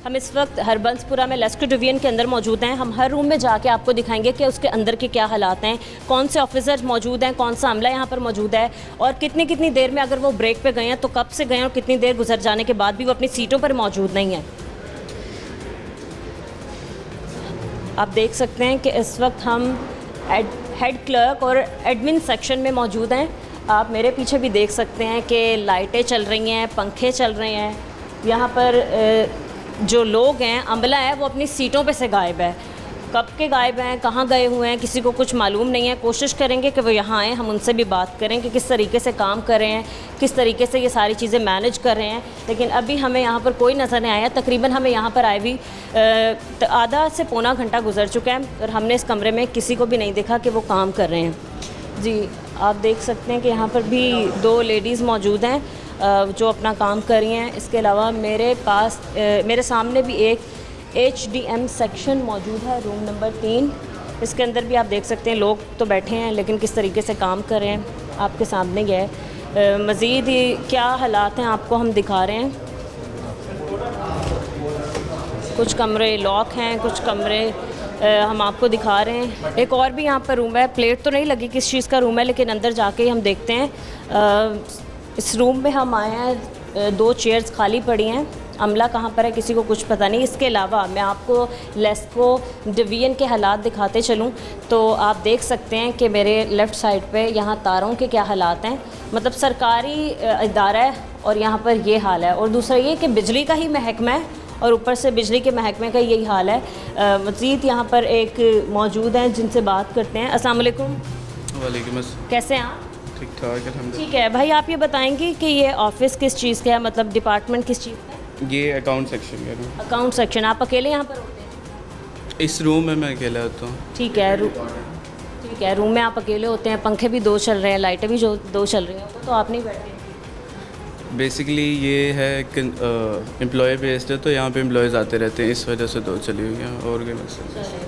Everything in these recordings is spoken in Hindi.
हम इस वक्त हरबंसपुरा में लेस्को डिवीजन के अंदर मौजूद हैं। हम हर रूम में जाके आपको दिखाएंगे कि उसके अंदर के क्या हालात हैं, कौन से ऑफिसर मौजूद हैं, कौन सा अमला यहाँ पर मौजूद है और कितनी देर में अगर वो ब्रेक पे गए हैं तो कब से गए हैं और कितनी देर गुजर जाने के बाद भी वो अपनी सीटों पर मौजूद नहीं हैं। आप देख सकते हैं कि इस वक्त हम हेड क्लर्क और एडमिन सेक्शन में मौजूद हैं। आप मेरे पीछे भी देख सकते हैं कि लाइटें चल रही हैं, पंखे चल रहे हैं। यहाँ पर जो लोग हैं, अमला है, वो अपनी सीटों पे से गायब है। कब के गायब हैं, कहाँ गए हुए हैं, किसी को कुछ मालूम नहीं है। कोशिश करेंगे कि वो यहाँ आएँ, हम उनसे भी बात करें कि किस तरीके से काम कर रहे हैं, किस तरीके से ये सारी चीज़ें मैनेज कर रहे हैं। लेकिन अभी हमें यहाँ पर कोई नज़र नहीं आया। तकरीबन हमें यहाँ पर आए भी आधा से पौना घंटा गुजर चुका है और हमने इस कमरे में किसी को भी नहीं देखा कि वो काम कर रहे हैं। जी, आप देख सकते हैं कि यहाँ पर भी 2 लेडीज़ मौजूद हैं जो अपना काम कर रही हैं। इसके अलावा मेरे सामने भी एक HDM सेक्शन मौजूद है, रूम नंबर 3। इसके अंदर भी आप देख सकते हैं लोग तो बैठे हैं लेकिन किस तरीके से काम कर रहे हैं आपके सामने ही है। मज़ीद क्या हालात हैं आपको हम दिखा रहे हैं। कुछ कमरे लॉक हैं, कुछ कमरे हम आपको दिखा रहे हैं। एक और भी यहाँ पर रूम है, प्लेट तो नहीं लगी किस चीज़ का रूम है, लेकिन अंदर जाके ही हम देखते हैं। इस रूम में हम आए हैं, 2 चेयर्स खाली पड़ी हैं। अमला कहाँ पर है किसी को कुछ पता नहीं। इसके अलावा मैं आपको लेस्को डिवीजन के हालात दिखाते चलूँ तो आप देख सकते हैं कि मेरे लेफ़्ट साइड पे यहाँ तारों के क्या हालात हैं। मतलब सरकारी इदारा है और यहाँ पर ये हाल है। और दूसरा ये कि बिजली का ही महकमा है और ऊपर से बिजली के महकमे का यही हाल है। मज़ीद यहाँ पर एक मौजूद हैं जिनसे बात करते हैं। अस्सलाम वालेकुम। वालेकुम अस्सलाम। कैसे हैं आप? ठीक ठाक अल्हम्दुलिल्लाह। ठीक है भाई, आप ये बताएंगे कि ये ऑफ़िस किस चीज़ का है, मतलब डिपार्टमेंट किस चीज़ का है? ये अकाउंट सेक्शन है। Account section. आप अकेले यहाँ पर होते हैं? इस रूम में मैं अकेला होता हूँ। ठीक है, ठीक है, रूम में आप अकेले होते हैं। पंखे भी 2 चल रहे हैं, लाइटें भी 2 चल रही हैं, तो आप नहीं बैठे? बेसिकली ये है कि एम्प्लॉय बेस्ड है तो यहाँ पे एम्प्लॉयज़ आते रहते हैं, इस वजह से 2 चली हुई हैं। और क्या मसला है?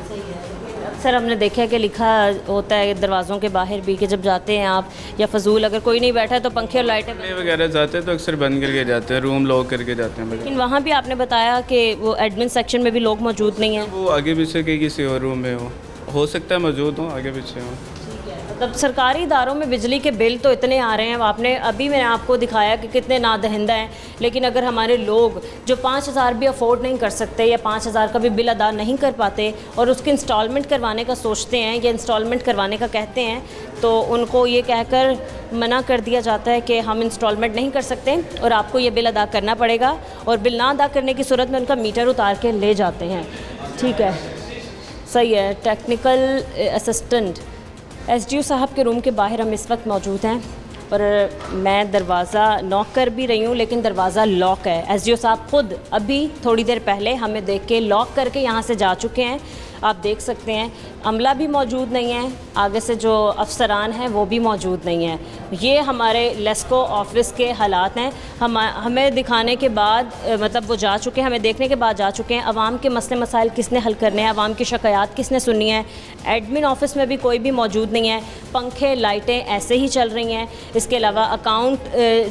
अक्सर हमने देखा है कि लिखा होता है दरवाज़ों के बाहर भी कि जब जाते हैं आप या फजूल अगर कोई नहीं बैठा है तो पंखे और लाइटें वगैरह जाते हैं तो अक्सर बंद करके जाते हैं, रूम लॉक करके जाते हैं। लेकिन वहाँ भी आपने बताया कि वो एडमिन सेक्शन में भी लोग मौजूद नहीं हैं। वो आगे पीछे के किसी और रूम में हो सकता है मौजूद हो, आगे पीछे हो। मतलब सरकारी इदारों में बिजली के बिल तो इतने आ रहे हैं। मैंने आपको दिखाया कि कितने नादहिंदा हैं। लेकिन अगर हमारे लोग जो 5,000 भी अफोर्ड नहीं कर सकते या 5,000 का भी बिल अदा नहीं कर पाते और उसकी इंस्टॉलमेंट करवाने का सोचते हैं या इंस्टॉलमेंट करवाने का कहते हैं तो उनको ये कहकर मना कर दिया जाता है कि हम इंस्टॉलमेंट नहीं कर सकते और आपको ये बिल अदा करना पड़ेगा। और बिल ना अदा करने की सूरत में उनका मीटर उतार के ले जाते हैं। ठीक है, सही है। टेक्निकल असिस्टेंट SDO साहब के रूम के बाहर हम इस वक्त मौजूद हैं और मैं दरवाज़ा नॉक कर भी रही हूँ लेकिन दरवाज़ा लॉक है। SDO साहब ख़ुद अभी थोड़ी देर पहले हमें देख के लॉक करके यहाँ से जा चुके हैं। आप देख सकते हैं अमला भी मौजूद नहीं है, आगे से जो अफसरान हैं वो भी मौजूद नहीं है। ये हमारे लेस्को ऑफिस के हालात हैं। हमें दिखाने के बाद मतलब वो जा चुके हैं, हमें देखने के बाद जा चुके हैं। आवाम के मसले मसाइल किसने हल करने हैं, आवाम की शिकायत किसने सुननी है। एडमिन ऑफिस में भी कोई भी मौजूद नहीं है, पंखे लाइटें ऐसे ही चल रही हैं। इसके अलावा अकाउंट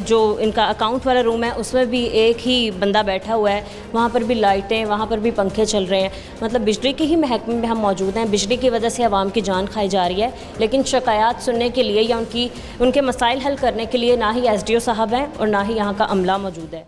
जो इनका अकाउंट वाला रूम है उसमें भी एक ही बंदा बैठा हुआ है, वहाँ पर भी लाइटें, वहाँ पर भी पंखे चल रहे हैं। मतलब बिजली के ही महकमे में हम मौजूद हैं। बिजली की वजह से आवाम की जान खाई जा रही है लेकिन शिकायत सुनने के लिए या उनके मसाइल हल करने के लिए ना ही SDO साहब हैं और ना ही यहाँ का अमला मौजूद है।